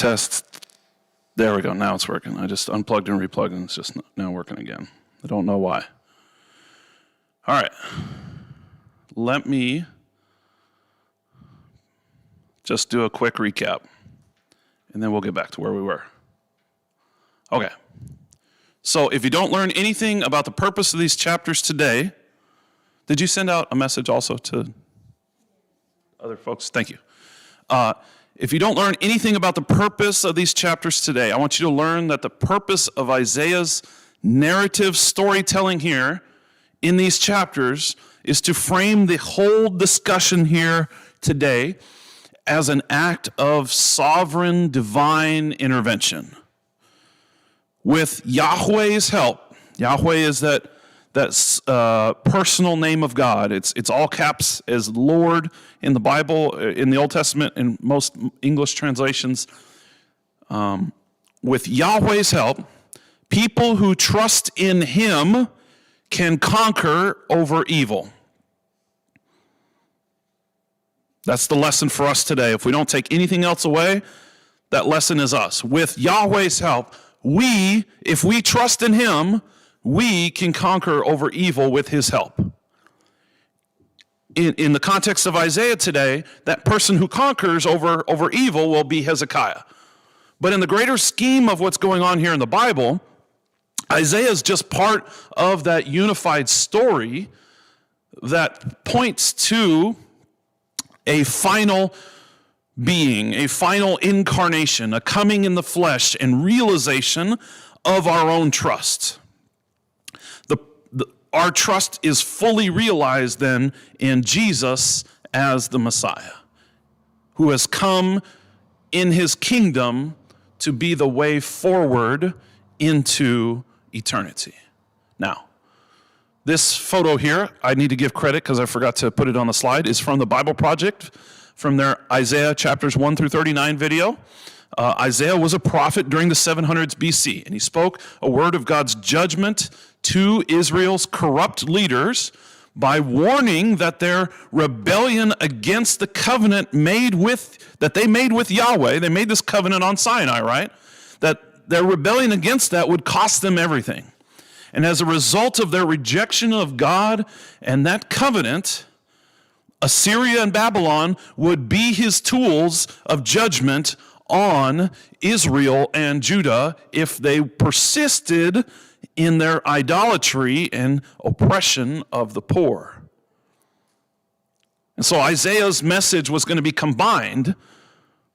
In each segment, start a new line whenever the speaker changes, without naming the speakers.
Test. There we go. Now it's working. I just unplugged and replugged, and it's just now working again. I don't know why. All right. Let me just do a quick recap, and then we'll get back to where we were. Okay. So if you don't learn anything about the purpose of these chapters today, did you send out a message also to other folks? Thank you. If you don't learn anything about the purpose of these chapters today, I want you to learn that the purpose of Isaiah's narrative storytelling here in these chapters is to frame the whole discussion here today as an act of sovereign divine intervention. With Yahweh's help, Yahweh is that personal name of God. It's all caps as Lord in the Bible, in the Old Testament, in most English translations. With Yahweh's help, people who trust in Him can conquer over evil. That's the lesson for us today. If we don't take anything else away, that lesson is us. With Yahweh's help, if we trust in Him, we can conquer over evil with His help. In the context of Isaiah today, that person who conquers over evil will be Hezekiah. But in the greater scheme of what's going on here in the Bible, Isaiah is just part of that unified story that points to a final being, a final incarnation, a coming in the flesh and realization of our own trust. Our trust is fully realized then in Jesus as the Messiah, who has come in His kingdom to be the way forward into eternity. Now, this photo here, I need to give credit because I forgot to put it on the slide, is from the Bible Project, from their Isaiah chapters 1 through 39 video. Isaiah was a prophet during the 700s BC, and he spoke a word of God's judgment to Israel's corrupt leaders by warning that their rebellion against the covenant that they made with Yahweh, they made this covenant on Sinai, right? That their rebellion against that would cost them everything. And as a result of their rejection of God and that covenant, Assyria and Babylon would be His tools of judgment on Israel and Judah if they persisted in their idolatry and oppression of the poor. And so Isaiah's message was going to be combined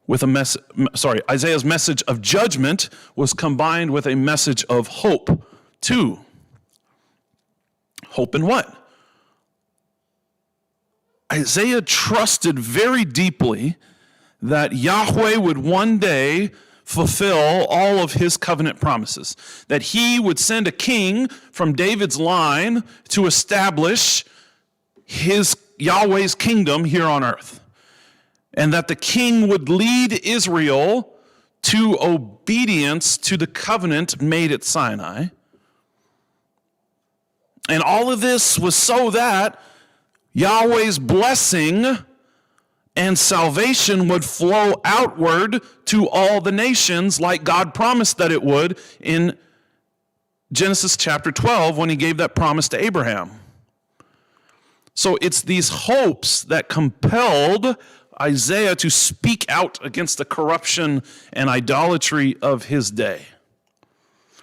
with Isaiah's message of judgment was combined with a message of hope too. Hope in what? Isaiah trusted very deeply that Yahweh would one day fulfill all of His covenant promises, that He would send a king from David's line to establish Yahweh's kingdom here on earth, and that the king would lead Israel to obedience to the covenant made at Sinai. And all of this was so that Yahweh's blessing and salvation would flow outward to all the nations like God promised that it would in Genesis chapter 12 when He gave that promise to Abraham. So it's these hopes that compelled Isaiah to speak out against the corruption and idolatry of his day.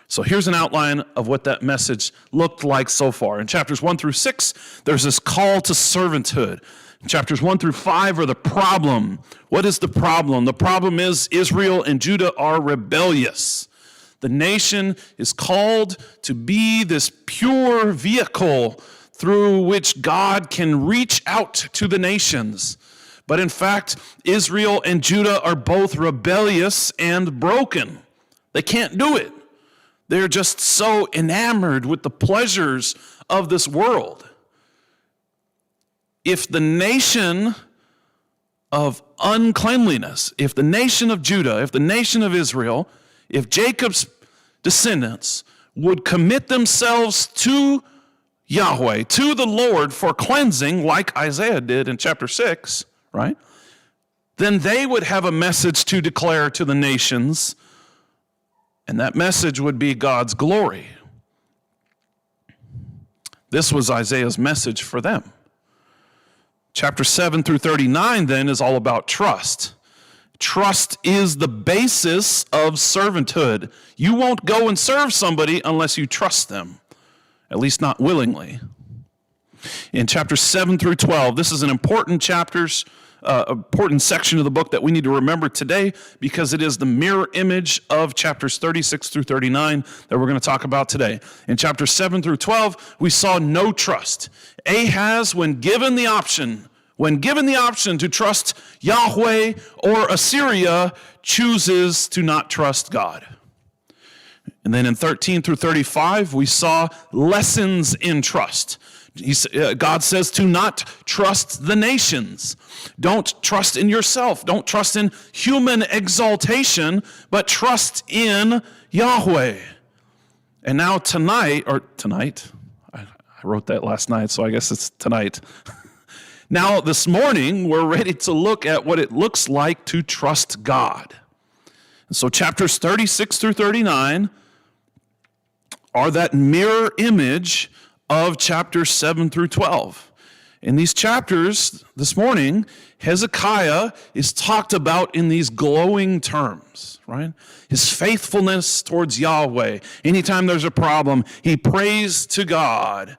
So here's an outline of what that message looked like so far. In chapters 1 through 6, there's this call to servanthood. Chapters 1 through 5 are the problem. What is the problem? The problem is Israel and Judah are rebellious. The nation is called to be this pure vehicle through which God can reach out to the nations. But in fact, Israel and Judah are both rebellious and broken. They can't do it. They're just so enamored with the pleasures of this world. If the nation of uncleanliness, if the nation of Judah, if the nation of Israel, if Jacob's descendants would commit themselves to Yahweh, to the Lord for cleansing, like Isaiah did in chapter 6, right? then they would have a message to declare to the nations, and that message would be God's glory. This was Isaiah's message for them. Chapter 7 through 39 then is all about trust. Trust is the basis of servanthood. You won't go and serve somebody unless you trust them, at least not willingly. In chapter 7 through 12, this is an important important section of the book that we need to remember today because it is the mirror image of chapters 36 through 39 that we're going to talk about today. In chapter 7 through 12, we saw no trust. Ahaz, when given the option to trust Yahweh or Assyria, chooses to not trust God. And then in 13 through 35, we saw lessons in trust. God says to not trust the nations. Don't trust in yourself. Don't trust in human exaltation, but trust in Yahweh. And now tonight, I wrote that last night, so I guess it's tonight. Now this morning, we're ready to look at what it looks like to trust God. And so chapters 36 through 39 are that mirror image of chapters 7 through 12. In these chapters this morning, Hezekiah is talked about in these glowing terms, right? His faithfulness towards Yahweh. Anytime there's a problem, he prays to God.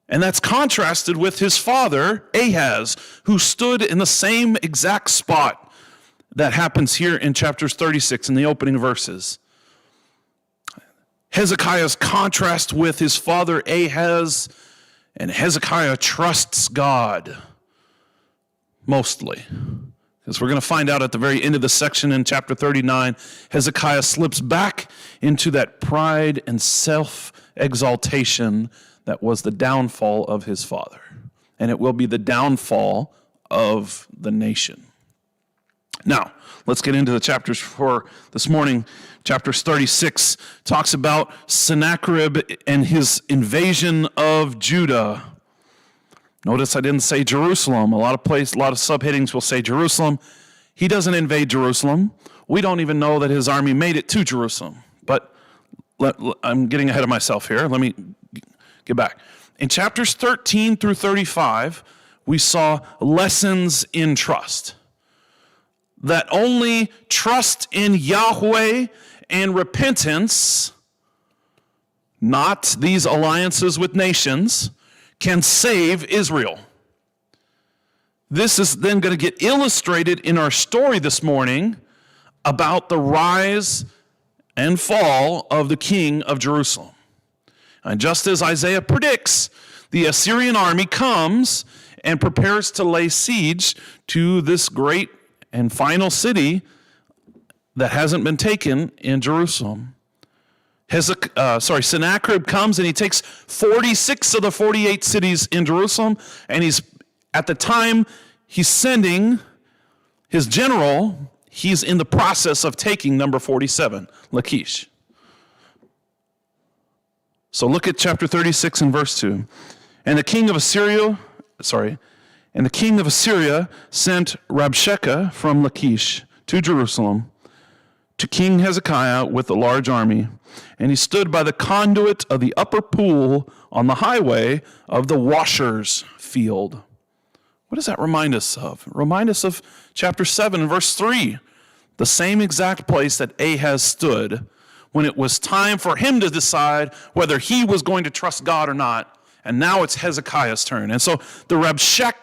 And that's contrasted with his father, Ahaz, who stood in the same exact spot that happens here in chapters 36 in the opening verses. Hezekiah's contrast with his father Ahaz, and Hezekiah trusts God mostly. Because we're going to find out at the very end of the section in chapter 39, Hezekiah slips back into that pride and self-exaltation that was the downfall of his father. And it will be the downfall of the nation. Now, let's get into the chapters for this morning. Chapter 36 talks about Sennacherib and his invasion of Judah. Notice I didn't say Jerusalem. A lot of subheadings will say Jerusalem. He doesn't invade Jerusalem. We don't even know that his army made it to Jerusalem. But I'm getting ahead of myself here. Let me get back. In chapters 13 through 35, we saw lessons in trust. That only trust in Yahweh and repentance, not these alliances with nations, can save Israel. This is then going to get illustrated in our story this morning about the rise and fall of the king of Jerusalem. And just as Isaiah predicts, the Assyrian army comes and prepares to lay siege to this great and final city that hasn't been taken in Jerusalem. Sennacherib comes and he takes 46 of the 48 cities in Jerusalem, and at the time he's sending his general, he's in the process of taking number 47, Lachish. So look at chapter 36 and verse 2. And the king of Assyria sent Rabshakeh from Lachish to Jerusalem to King Hezekiah with a large army. And he stood by the conduit of the upper pool on the highway of the washers' field. What does that remind us of? Remind us of chapter 7 and verse 3, the same exact place that Ahaz stood when it was time for him to decide whether he was going to trust God or not. And now it's Hezekiah's turn. And so the Rabshakeh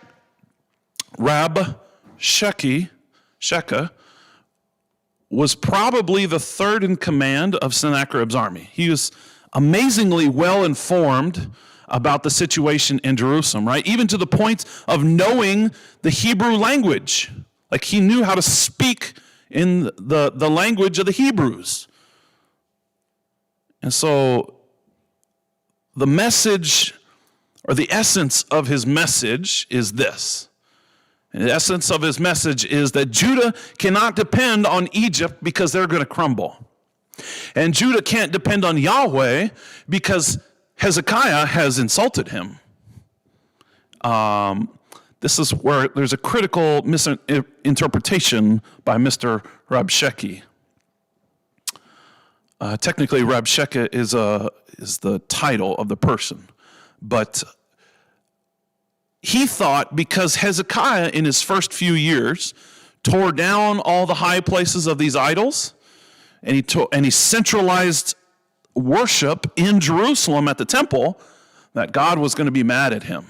was probably the third in command of Sennacherib's army. He was amazingly well informed about the situation in Jerusalem, right? Even to the point of knowing the Hebrew language. Like he knew how to speak in the language of the Hebrews. And so the message, or the essence of his message is this. And the essence of his message is that Judah cannot depend on Egypt because they're going to crumble. And Judah can't depend on Yahweh because Hezekiah has insulted him. This is where there's a critical misinterpretation by Mr. Rabshakeh. Technically, Rabshakeh is the title of the person, but he thought because Hezekiah in his first few years tore down all the high places of these idols, and he centralized worship in Jerusalem at the temple, that God was going to be mad at him.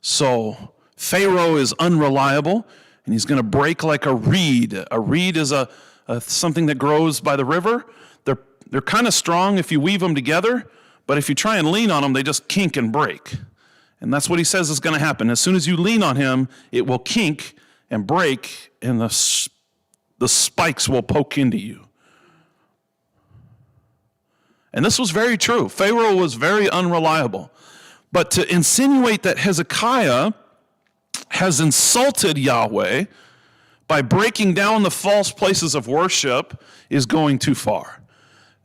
So Pharaoh is unreliable, and he's going to break like a reed. A reed is something that grows by the river. They're kind of strong if you weave them together, but if you try and lean on them, they just kink and break. And that's what he says is going to happen. As soon as you lean on him, it will kink and break, and the spikes will poke into you. And this was very true. Pharaoh was very unreliable. But to insinuate that Hezekiah has insulted Yahweh by breaking down the false places of worship is going too far.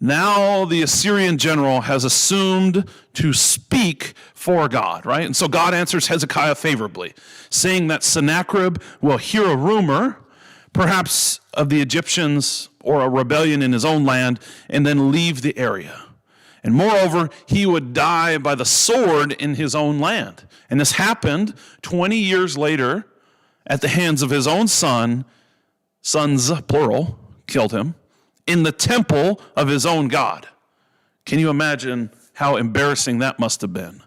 Now the Assyrian general has assumed to speak for God, right? And so God answers Hezekiah favorably, saying that Sennacherib will hear a rumor, perhaps of the Egyptians or a rebellion in his own land, and then leave the area. And moreover, he would die by the sword in his own land. And this happened 20 years later at the hands of his own sons, plural, killed him, in the temple of his own God. Can you imagine how embarrassing that must have been?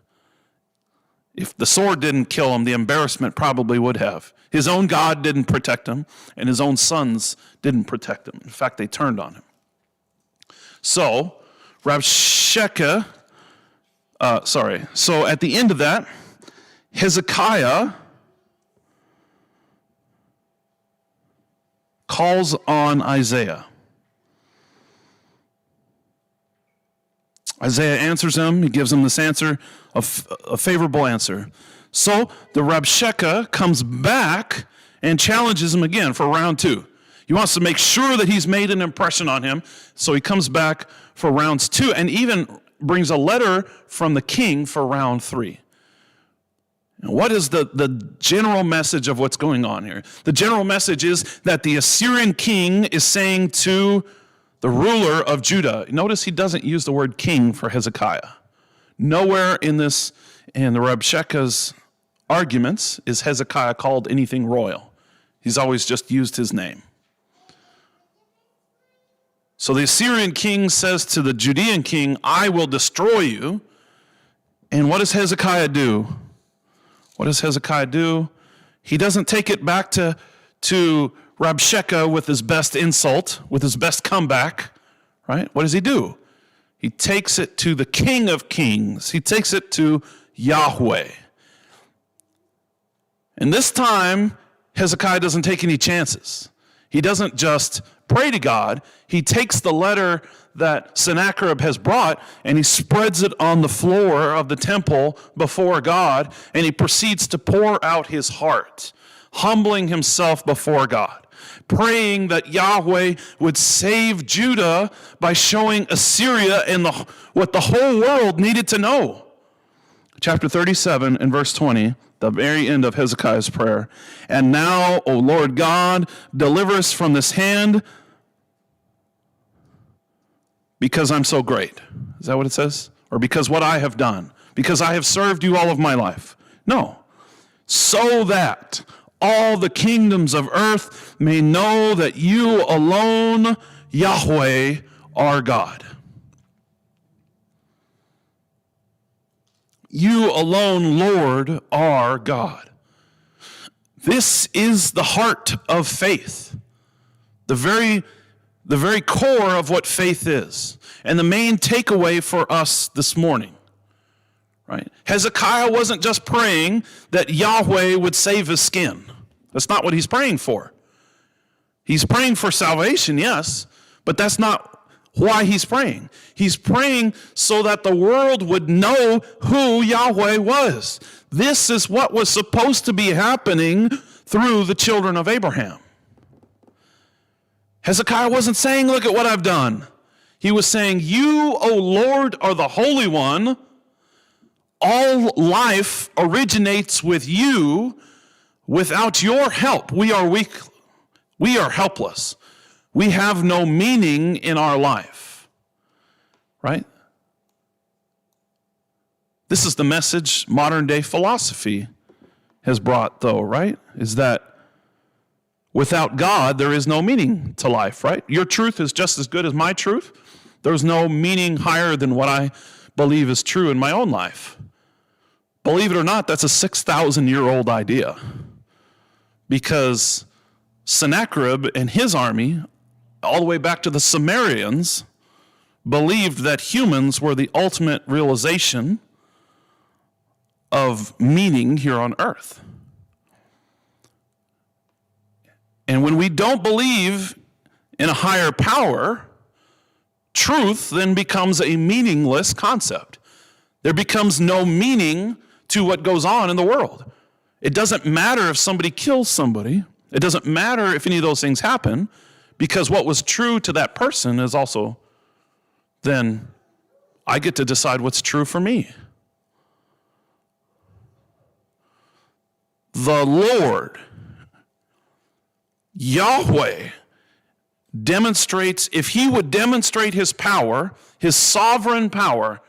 If the sword didn't kill him, the embarrassment probably would have. His own God didn't protect him, and his own sons didn't protect him. In fact, they turned on him. So at the end of that, Hezekiah calls on Isaiah. Isaiah answers him. He gives him this answer, a favorable answer. So the Rabshakeh comes back and challenges him again for round 2. He wants to make sure that he's made an impression on him. So he comes back for rounds 2 and even brings a letter from the king for round 3. And what is the general message of what's going on here? The general message is that the Assyrian king is saying to the ruler of Judah. Notice he doesn't use the word king for Hezekiah. Nowhere in the Rabshakeh's arguments is Hezekiah called anything royal. He's always just used his name. So the Assyrian king says to the Judean king, I will destroy you. And what does Hezekiah do? What does Hezekiah do? He doesn't take it back to Rabshakeh with his best insult, with his best comeback, right? What does he do? He takes it to the King of Kings. He takes it to Yahweh. And this time, Hezekiah doesn't take any chances. He doesn't just pray to God. He takes the letter that Sennacherib has brought and he spreads it on the floor of the temple before God, and he proceeds to pour out his heart, humbling himself before God, praying that Yahweh would save Judah by showing Assyria and what the whole world needed to know. Chapter 37 and verse 20, the very end of Hezekiah's prayer. And now, O Lord God, deliver us from this hand because I'm so great. Is that what it says? Or because what I have done? Because I have served you all of my life? No. So that all the kingdoms of earth may know that you alone, Yahweh, are God. You alone, Lord, are God. This is the heart of faith, the very core of what faith is, and the main takeaway for us this morning. Right? Hezekiah wasn't just praying that Yahweh would save his skin. That's not what he's praying for. He's praying for salvation, yes, but that's not why he's praying. He's praying so that the world would know who Yahweh was. This is what was supposed to be happening through the children of Abraham. Hezekiah wasn't saying, look at what I've done. He was saying, you, O Lord, are the Holy One, All life originates with you. Without your help, we are weak. We are helpless. We have no meaning in our life. Right? This is the message modern day philosophy has brought, though, right? Is that without God, there is no meaning to life, right? Your truth is just as good as my truth. There's no meaning higher than what I believe is true in my own life. Believe it or not, that's a 6,000-year-old idea. Because Sennacherib and his army, all the way back to the Sumerians, believed that humans were the ultimate realization of meaning here on earth. And when we don't believe in a higher power, truth then becomes a meaningless concept. There becomes no meaning to what goes on in the world. It doesn't matter if somebody kills somebody. It doesn't matter if any of those things happen, because what was true to that person is also, then I get to decide what's true for me. The Lord, Yahweh, demonstrates, if he would demonstrate his power, his sovereign power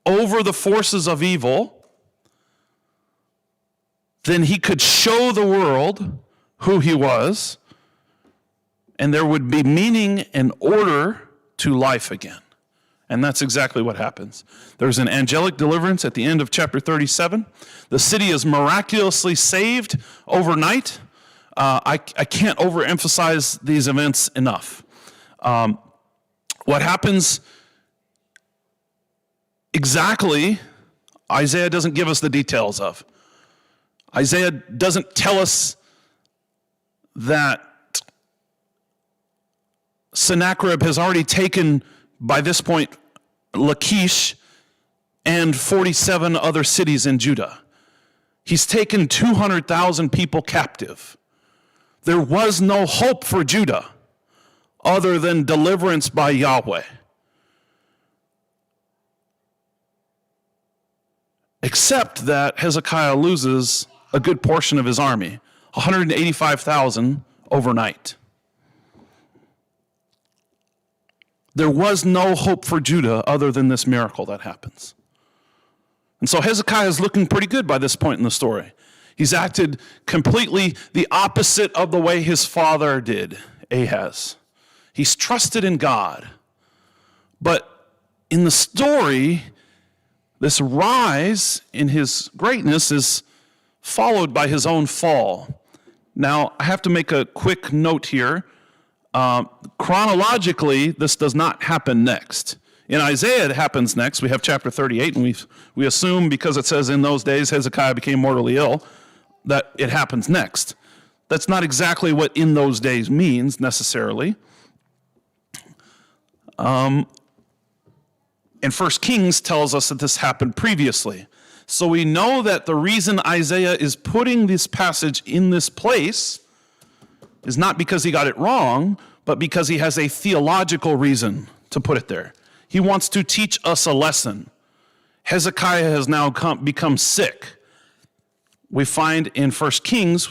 over the forces of evil, then he could show the world who he was, and there would be meaning and order to life again. And that's exactly what happens. There's an angelic deliverance at the end of chapter 37. The city is miraculously saved overnight. I can't overemphasize these events enough. What happens exactly, Isaiah doesn't give us the details of. Isaiah doesn't tell us that Sennacherib has already taken, by this point, Lachish and 47 other cities in Judah. He's taken 200,000 people captive. There was no hope for Judah other than deliverance by Yahweh. Except that Hezekiah loses a good portion of his army, 185,000 overnight. There was no hope for Judah other than this miracle that happens. And so Hezekiah is looking pretty good by this point in the story. He's acted completely the opposite of the way his father did, Ahaz. He's trusted in God. But in the story, this rise in his greatness is followed by his own fall. Now, I have to make a quick note here. Chronologically, this does not happen next. In Isaiah, it happens next. We have chapter 38, and we assume, because it says in those days Hezekiah became mortally ill, that it happens next. That's not exactly what in those days means necessarily. And 1 Kings tells us that this happened previously. So we know that the reason Isaiah is putting this passage in this place is not because he got it wrong, but because he has a theological reason to put it there. He wants to teach us a lesson. Hezekiah has now become sick. We find in 1 Kings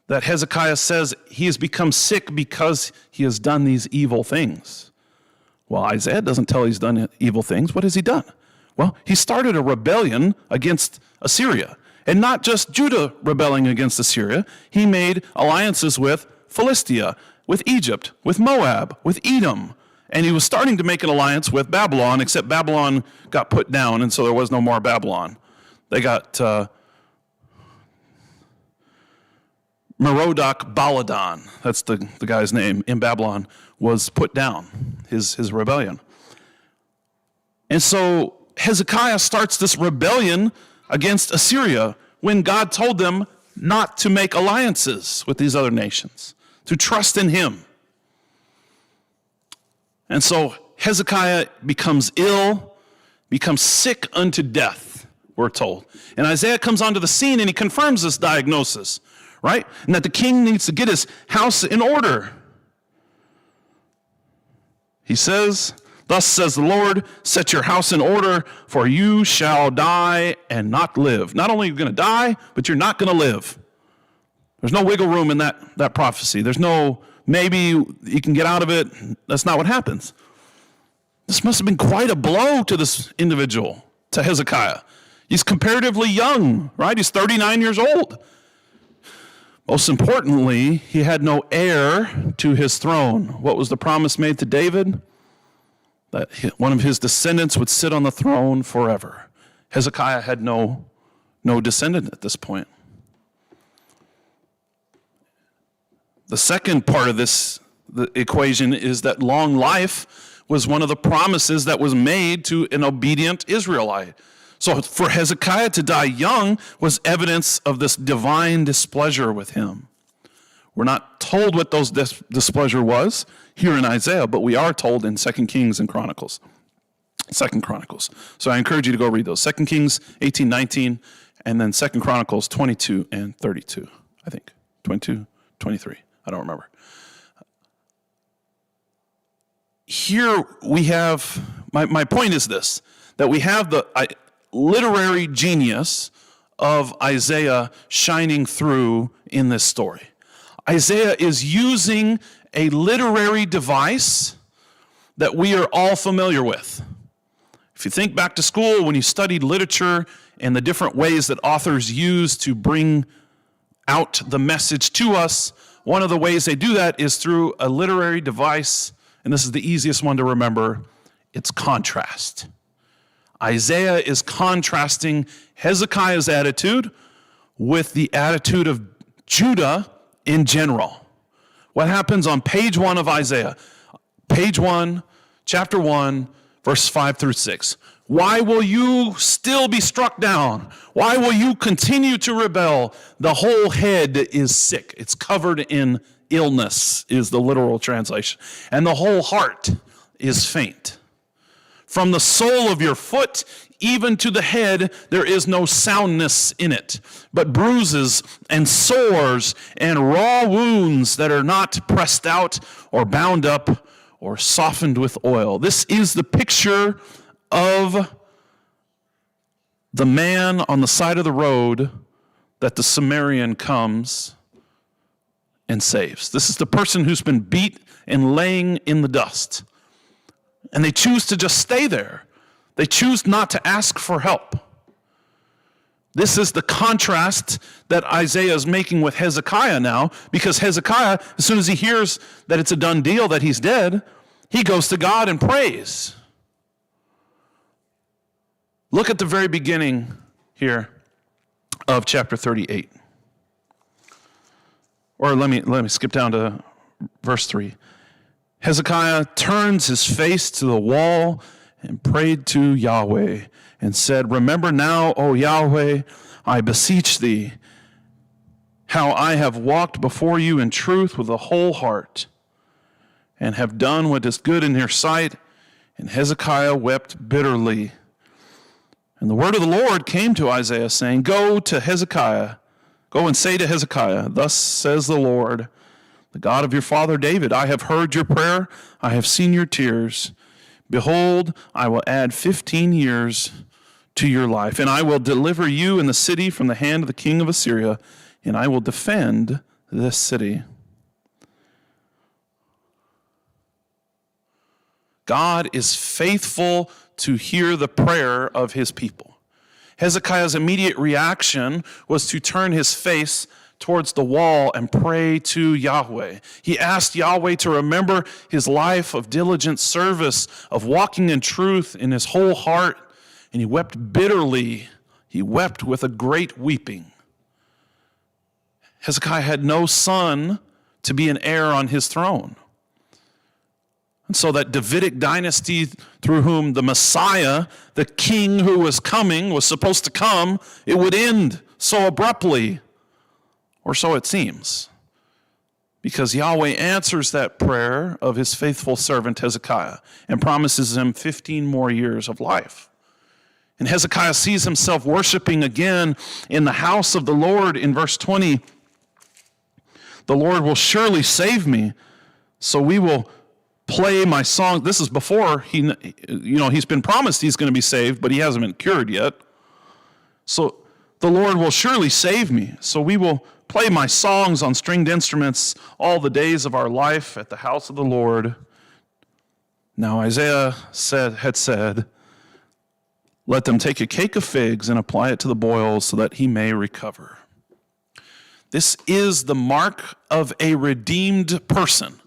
that Hezekiah says he has become sick because he has done these evil things. Well, Isaiah doesn't tell he's done evil things. What has he done? Well, he started a rebellion against Assyria. And not just Judah rebelling against Assyria. He made alliances with Philistia, with Egypt, with Moab, with Edom. And he was starting to make an alliance with Babylon, except Babylon got put down, and so there was no more Babylon. They got Merodach Baladan, that's the guy's name, in Babylon, was put down, his rebellion. And so Hezekiah starts this rebellion against Assyria when God told them not to make alliances with these other nations, to trust in him. And so Hezekiah becomes ill, becomes sick unto death, we're told. And Isaiah comes onto the scene and he confirms this diagnosis, right? And that the king needs to get his house in order. He says, Thus says the Lord, set your house in order, for you shall die and not live. Not only are you going to die, but you're not going to live. There's no wiggle room in that prophecy. There's no maybe you can get out of it. That's not what happens. This must have been quite a blow to this individual, to Hezekiah. He's comparatively young, right? He's 39 years old. Most importantly, he had no heir to his throne. What was the promise made to David? That one of his descendants would sit on the throne forever. Hezekiah had no descendant at this point. The second part of the equation is that long life was one of the promises that was made to an obedient Israelite. So for Hezekiah to die young was evidence of this divine displeasure with him. We're not told what those displeasure was here in Isaiah, but we are told in 2 Kings and Chronicles. 2 Chronicles. So I encourage you to go read those. 2 Kings 18, 19, and then 2 Chronicles 22 and 32, I think. 22, 23. I don't remember. Here we have, my point is this, that we have the literary genius of Isaiah shining through in this story. Isaiah is using a literary device that we are all familiar with. If you think back to school, when you studied literature and the different ways that authors use to bring out the message to us, one of the ways they do that is through a literary device, and this is the easiest one to remember. It's contrast. Isaiah is contrasting Hezekiah's attitude with the attitude of Judah in general. What happens on page 1 of Isaiah? Page 1, chapter 1, verse 5 through 6. Why will you still be struck down? Why will you continue to rebel? The whole head is sick. It's covered in illness, is the literal translation. And the whole heart is faint. From the sole of your foot even to the head, there is no soundness in it, but bruises and sores and raw wounds that are not pressed out or bound up or softened with oil. This is the picture of the man on the side of the road that the Samaritan comes and saves. This is the person who's been beat and laying in the dust. And they choose to just stay there. They choose not to ask for help. This is the contrast that Isaiah is making with Hezekiah now, because Hezekiah, as soon as he hears that it's a done deal, that he's dead, he goes to God and prays. Look at the very beginning here of chapter 38. Or let me skip down to verse 3. Hezekiah turns his face to the wall and prayed to Yahweh and said, "Remember now, O Yahweh, I beseech thee, how I have walked before you in truth with a whole heart, and have done what is good in your sight." And Hezekiah wept bitterly. And the word of the Lord came to Isaiah, saying, Go and say to Hezekiah, Thus says the Lord, the God of your father David, I have heard your prayer, I have seen your tears. Behold, I will add 15 years to your life, and I will deliver you and the city from the hand of the king of Assyria, and I will defend this city. God is faithful to hear the prayer of his people. Hezekiah's immediate reaction was to turn his face towards the wall and pray to Yahweh. He asked Yahweh to remember his life of diligent service, of walking in truth in his whole heart, and he wept bitterly. He wept with a great weeping. Hezekiah had no son to be an heir on his throne. And so that Davidic dynasty through whom the Messiah, the king who was coming, was supposed to come, it would end so abruptly, or so it seems, because Yahweh answers that prayer of his faithful servant Hezekiah and promises him 15 more years of life. And Hezekiah sees himself worshiping again in the house of the Lord in verse 20. The Lord will surely save me, so we will play my song. This is before he's been promised he's going to be saved, but he hasn't been cured yet. So the Lord will surely save me. So we will play my songs on stringed instruments all the days of our life at the house of the Lord. Now Isaiah had said, let them take a cake of figs and apply it to the boils so that he may recover. This is the mark of a redeemed person,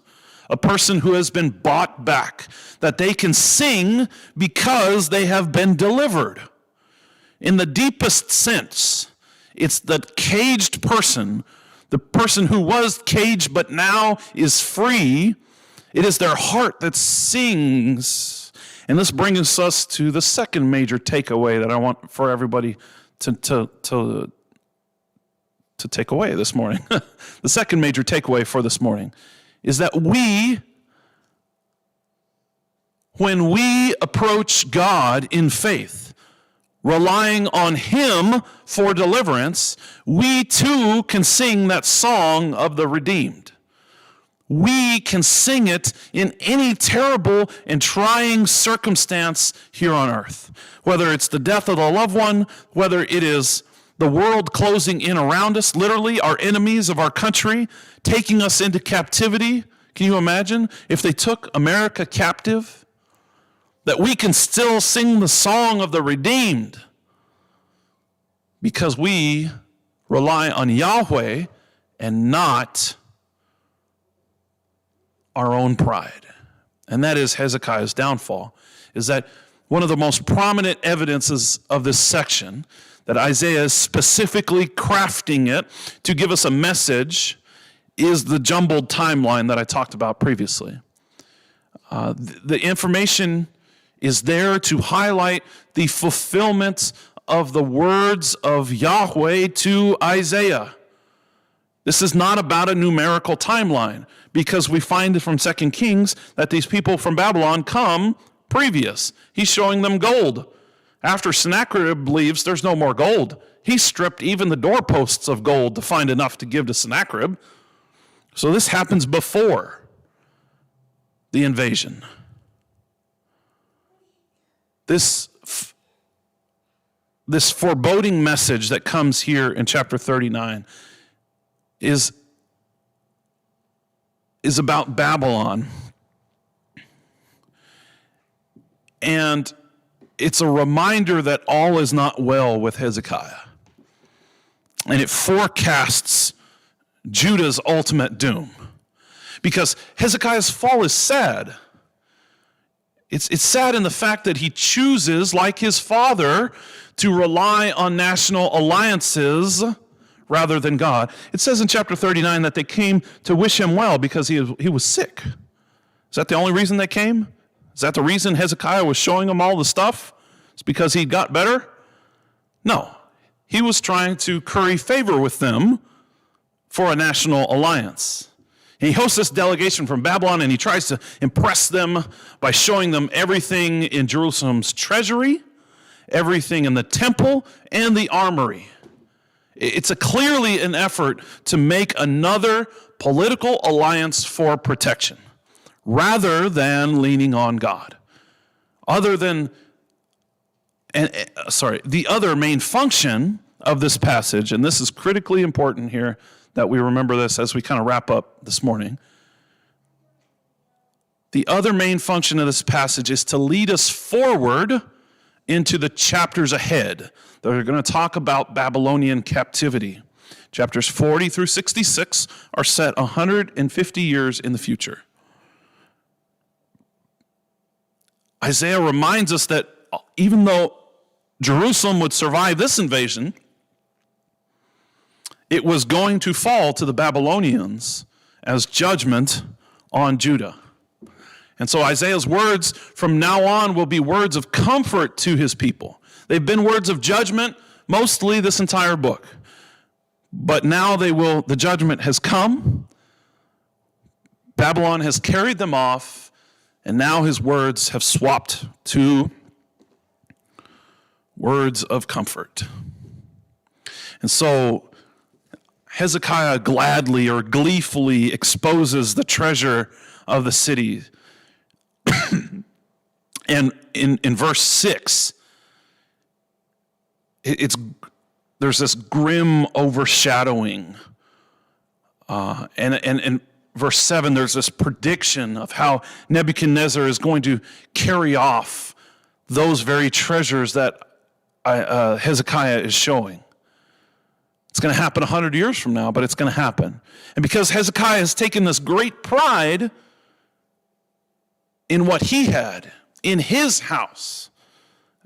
a person who has been bought back, that they can sing because they have been delivered. In the deepest sense, it's the caged person, the person who was caged but now is free. It is their heart that sings. And this brings us to the second major takeaway that I want for everybody to take away this morning. The second major takeaway for this morning is that when we approach God in faith, relying on him for deliverance, we too can sing that song of the redeemed. We can sing it in any terrible and trying circumstance here on earth. Whether it's the death of a loved one, whether it is the world closing in around us, literally our enemies of our country taking us into captivity. Can you imagine if they took America captive? That we can still sing the song of the redeemed because we rely on Yahweh and not our own pride. And that is Hezekiah's downfall, is that one of the most prominent evidences of this section, that Isaiah is specifically crafting it to give us a message, is the jumbled timeline that I talked about previously. The information is there to highlight the fulfillment of the words of Yahweh to Isaiah. This is not about a numerical timeline, because we find from 2 Kings that these people from Babylon come previous. He's showing them gold. After Sennacherib leaves, there's no more gold. He stripped even the doorposts of gold to find enough to give to Sennacherib. So this happens before the invasion. This foreboding message that comes here in chapter 39 is about Babylon. And it's a reminder that all is not well with Hezekiah. And it forecasts Judah's ultimate doom. Because Hezekiah's fall is sad. It's sad in the fact that he chooses, like his father, to rely on national alliances rather than God. It says in chapter 39 that they came to wish him well because he was sick. Is that the only reason they came? Is that the reason Hezekiah was showing them all the stuff? It's because he got better? No. He was trying to curry favor with them for a national alliance. He hosts this delegation from Babylon, and he tries to impress them by showing them everything in Jerusalem's treasury, everything in the temple, and the armory. It's clearly an effort to make another political alliance for protection, rather than leaning on God. The other main function of this passage, and this is critically important here, that we remember this as we kind of wrap up this morning. The other main function of this passage is to lead us forward into the chapters ahead that are going to talk about Babylonian captivity. Chapters 40 through 66 are set 150 years in the future. Isaiah reminds us that even though Jerusalem would survive this invasion, it was going to fall to the Babylonians as judgment on Judah. And so Isaiah's words from now on will be words of comfort to his people. They've been words of judgment mostly this entire book. But now the judgment has come. Babylon has carried them off, and now his words have swapped to words of comfort. And so Hezekiah gladly or gleefully exposes the treasure of the city, And in verse 6, there's this grim overshadowing. And in verse 7, there's this prediction of how Nebuchadnezzar is going to carry off those very treasures that Hezekiah is showing. It's going to happen 100 years from now, but it's going to happen. And because Hezekiah has taken this great pride in what he had in his house,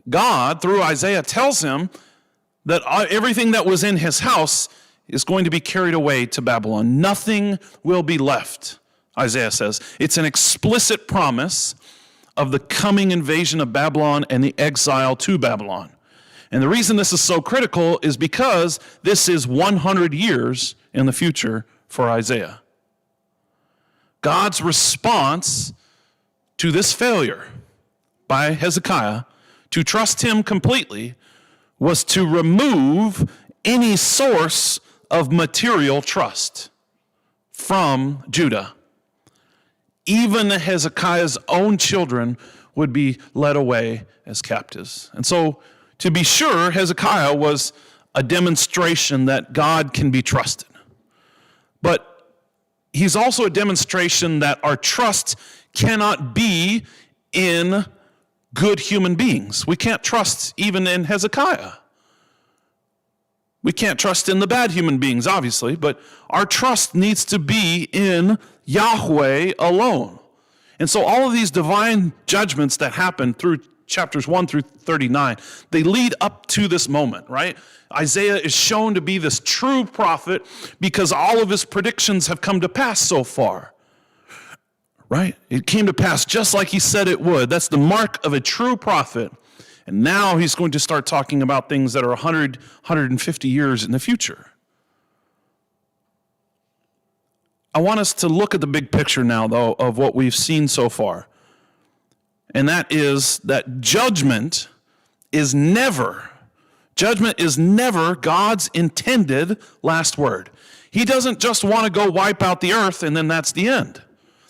God, through Isaiah, tells him that everything that was in his house is going to be carried away to Babylon. Nothing will be left, Isaiah says. It's an explicit promise of the coming invasion of Babylon and the exile to Babylon. And the reason this is so critical is because this is 100 years in the future for Isaiah. God's response to this failure by Hezekiah to trust him completely was to remove any source of material trust from Judah. Even Hezekiah's own children would be led away as captives. And so, to be sure, Hezekiah was a demonstration that God can be trusted. But he's also a demonstration that our trust cannot be in good human beings. We can't trust even in Hezekiah. We can't trust in the bad human beings, obviously, but our trust needs to be in Yahweh alone. And so all of these divine judgments that happen through chapters 1 through 39, they lead up to this moment, right? Isaiah is shown to be this true prophet because all of his predictions have come to pass so far, right? It came to pass just like he said it would. That's the mark of a true prophet. And now he's going to start talking about things that are 100, 150 years in the future. I want us to look at the big picture now, though, of what we've seen so far. And that is that judgment is never God's intended last word. He doesn't just want to go wipe out the earth and then that's the end.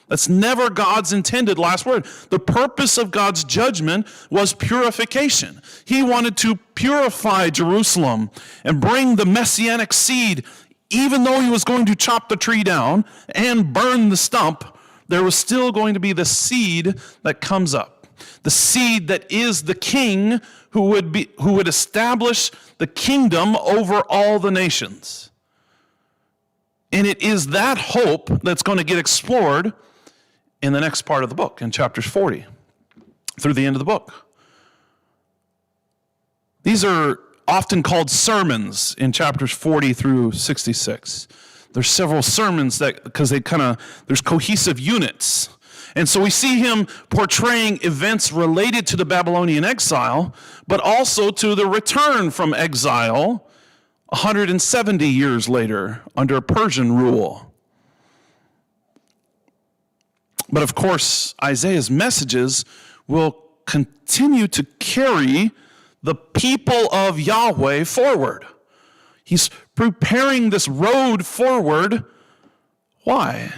That's never God's intended last word. The purpose of God's judgment was purification. He wanted to purify Jerusalem and bring the messianic seed. Even though he was going to chop the tree down and burn the stump, there was still going to be the seed that comes up. The seed that is the king who would establish the kingdom over all the nations. And it is that hope that's going to get explored in the next part of the book, in chapters 40, through the end of the book. These are often called sermons in chapters 40 through 66. There's several sermons because there's cohesive units. And so we see him portraying events related to the Babylonian exile, but also to the return from exile 170 years later under Persian rule. But of course, Isaiah's messages will continue to carry the people of Yahweh forward. He's preparing this road forward. Why?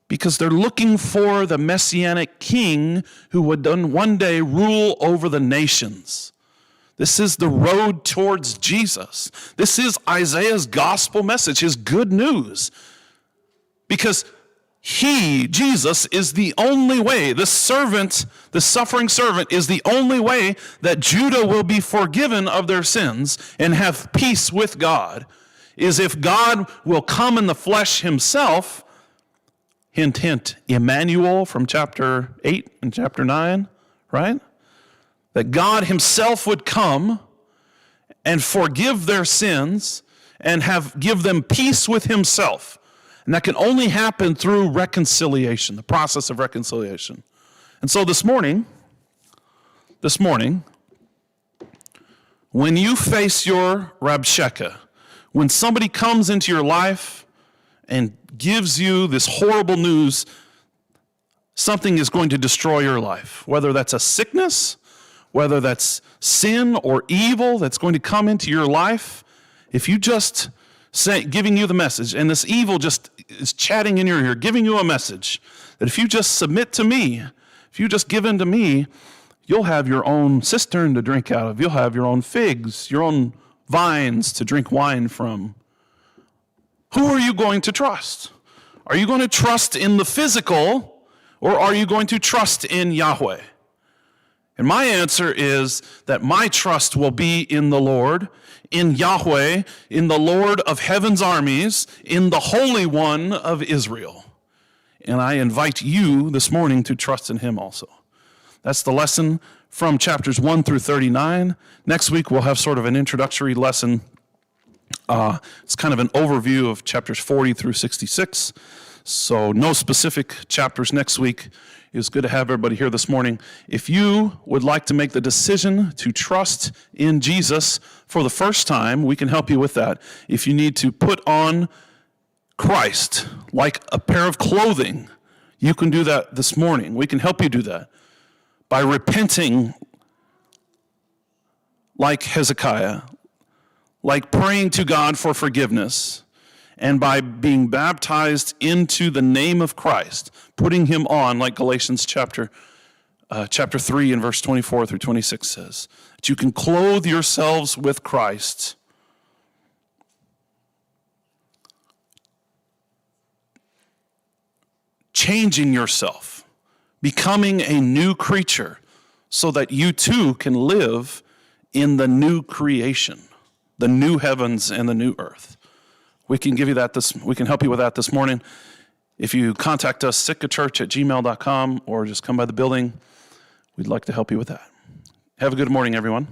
Because they're looking for the messianic king who would then one day rule over the nations. This is the road towards Jesus. This is Isaiah's gospel message, his good news. Because he, Jesus, is the only way, the suffering servant is the only way that Judah will be forgiven of their sins and have peace with God, is if God will come in the flesh himself. Hint, hint, Emmanuel from chapter 8 and chapter 9, right? That God himself would come and forgive their sins and give them peace with himself. And that can only happen through reconciliation, the process of reconciliation. And so this morning, when you face your Rabshakeh, when somebody comes into your life and gives you this horrible news, something is going to destroy your life, whether that's a sickness, whether that's sin or evil that's going to come into your life. If you just giving you the message, and this evil just is chatting in your ear, giving you a message that if you just submit to me, if you just give in to me, you'll have your own cistern to drink out of. You'll have your own figs, your own vines to drink wine from. Who are you going to trust? Are you going to trust in the physical, or are you going to trust in Yahweh? And my answer is that my trust will be in the Lord, in Yahweh, in the Lord of heaven's armies, in the Holy One of Israel. And I invite you this morning to trust in him also. That's the lesson from chapters 1 through 39. Next week we'll have sort of an introductory lesson. It's kind of an overview of chapters 40 through 66. So no specific chapters next week. It's good to have everybody here this morning. If you would like to make the decision to trust in Jesus for the first time, we can help you with that. If you need to put on Christ like a pair of clothing, you can do that this morning. We can help you do that by repenting like Hezekiah, like praying to God for forgiveness, and by being baptized into the name of Christ, putting him on, like Galatians chapter 3 and verse 24 through 26 says, that you can clothe yourselves with Christ. Changing yourself, becoming a new creature, so that you too can live in the new creation, the new heavens and the new earth. We can give you that we can help you with that this morning. If you contact us, sitkachurch@gmail.com, or just come by the building, we'd like to help you with that. Have a good morning, everyone.